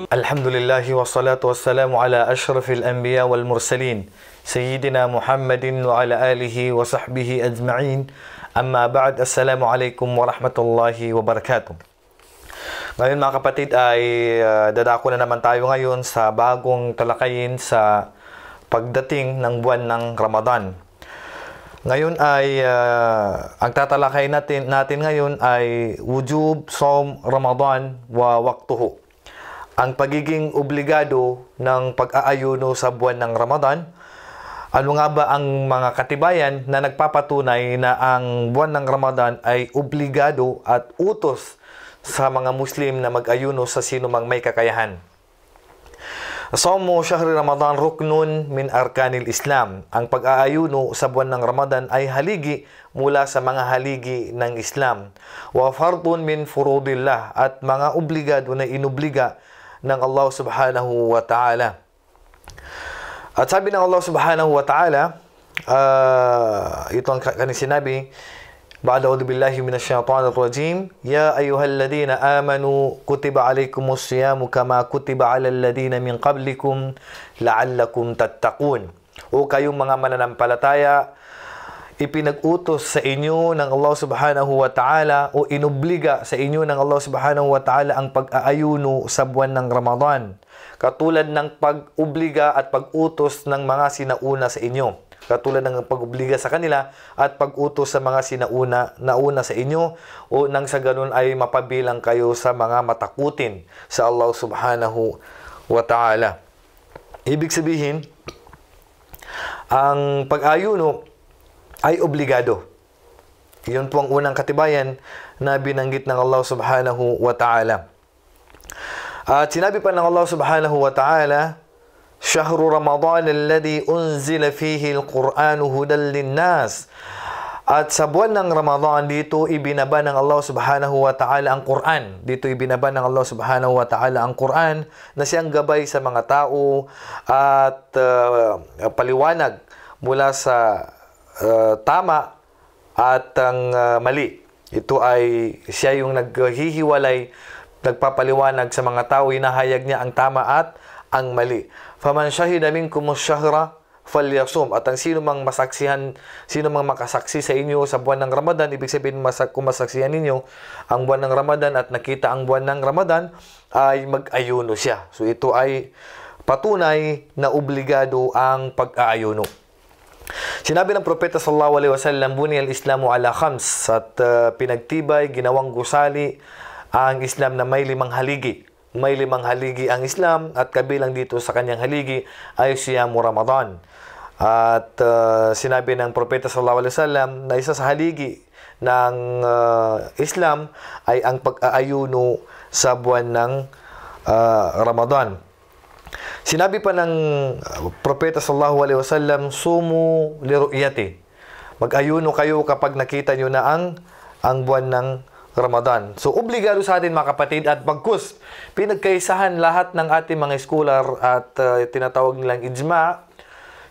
Alhamdulillahi wassalatu wassalamu ala ashrafil anbiya wal mursalin Sayyidina Muhammadin wa ala alihi wa sahbihi ajma'in. Amma ba'd, assalamu alaikum wa rahmatullahi wa barakatuh. Ngayon mga kapatid ay dadako na naman tayo ngayon sa bagong talakayin sa pagdating ng buwan ng Ramadan. Ngayon ay ang tatalakayin natin ngayon ay wujub som Ramadan wa waqtuhu. Ang pagiging obligado ng pag-aayuno sa buwan ng Ramadan. Ano nga ba ang mga katibayan na nagpapatunay na ang buwan ng Ramadan ay obligado at utos sa mga Muslim na mag-ayuno sa sino mang may kakayahan? Sawmu syahri Ramadan ruknun min arkanil Islam. Ang pag-aayuno sa buwan ng Ramadan ay haligi mula sa mga haligi ng Islam. Wa fardun min furudillah, at mga obligado na inubliga ng Allah subhanahu wa ta'ala. At sabi ng Allah subhanahu wa ta'ala, ito ang kanyang sinabi, ba'da a'udhu billahi minasyaitanir rajim, ya ayyuhalladhina amanu kutiba alaykumus siyamu kama kutiba alal ladina min qablikum la'allakum tattaqun. O kayong mga mananampalataya, ipinag-utos sa inyo ng Allah subhanahu wa ta'ala o inubliga sa inyo ng Allah subhanahu wa ta'ala ang pag-aayuno sa buwan ng Ramadan. Katulad ng pag-obliga at pag-utos ng mga sinauna sa inyo. Katulad ng pag-obliga sa kanila at pag-utos sa mga nauna sa inyo, o nang sa ganun ay mapabilang kayo sa mga matakutin sa Allah subhanahu wa ta'ala. Ibig sabihin, ang pag-ayuno ay obligado. Yun po ang unang katibayan na binanggit ng Allah subhanahu wa ta'ala. At sinabi pa ng Allah subhanahu wa ta'ala, Syahru Ramadan alladhi unzila fihi al-Qur'anu hudan linnas. At sa buwan ng Ramadan, dito ibinaba ng Allah subhanahu wa ta'ala ang Qur'an. Dito ibinaba ng Allah subhanahu wa ta'ala ang Qur'an na siyang gabay sa mga tao at paliwanag mula sa tama at ang mali. Ito ay siya yung naghihiwalay, nagpapaliwanag sa mga tao, hinahayag niya ang tama at ang mali. Faman shahida minkum ash-shahra falyasum. At ang sino mang makasaksi sa inyo sa buwan ng Ramadan, ibig sabihin kung masaksihan ninyo ang buwan ng Ramadan at nakita ang buwan ng Ramadan, ay mag-ayuno siya. So ito ay patunay na obligado ang pag-aayuno. Sinabi ng Propeta sallallahu alaihi wasallam, buniyal Islamu ala khams, at pinagtibay, ginawang gusali ang Islam na may 5 haligi. May 5 haligi ang Islam, at kabilang dito sa kanyang haligi ay siyamu Ramadan. At sinabi ng Propeta sallallahu alaihi wasallam na isa sa haligi ng Islam ay ang pag-aayuno sa buwan ng Ramadan. Sinabi pa ng Propeta sallallahu alaihi wasallam, sumu liru'yati. Mag-ayuno kayo kapag nakita nyo na ang buwan ng Ramadan. So, obligado sa atin mga kapatid, at bagkus pinagkaisahan lahat ng ating mga scholar at tinatawag nilang ijma.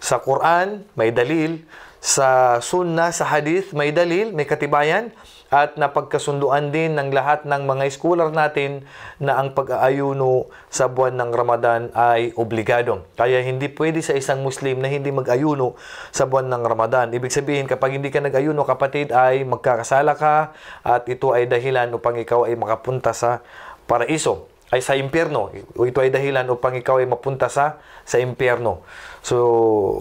Sa Quran, may dalil. Sa Sunnah, sa Hadith, may dalil, may katibayan. At napagkasunduan din ng lahat ng mga scholar natin na ang pag-aayuno sa buwan ng Ramadan ay obligado. Kaya hindi pwede sa isang Muslim na hindi mag-ayuno sa buwan ng Ramadan. Ibig sabihin, kapag hindi ka nag-ayuno, kapatid, ay magkakasala ka, at ito ay dahilan upang ikaw ay makapunta sa paraiso, ay sa impyerno. Ito ay dahilan upang ikaw ay mapunta sa impyerno. So,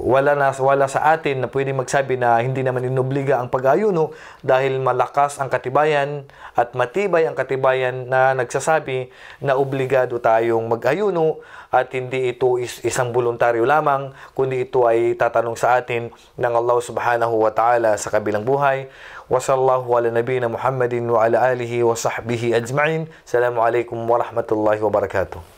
wala sa atin na pwede magsabi na hindi naman inobliga ang pag-ayuno, dahil malakas ang katibayan at matibay ang katibayan na nagsasabi na obligado tayong mag-ayuno, at hindi ito isang voluntaryo lamang, kundi ito ay tatanong sa atin ng Allah subhanahu wa ta'ala sa kabilang buhay. Wa sallallahu ala nabiyina Muhammadin wa ala alihi wa sahbihi ajma'in. Assalamu alaikum wa rahmatullahi wa barakatuh.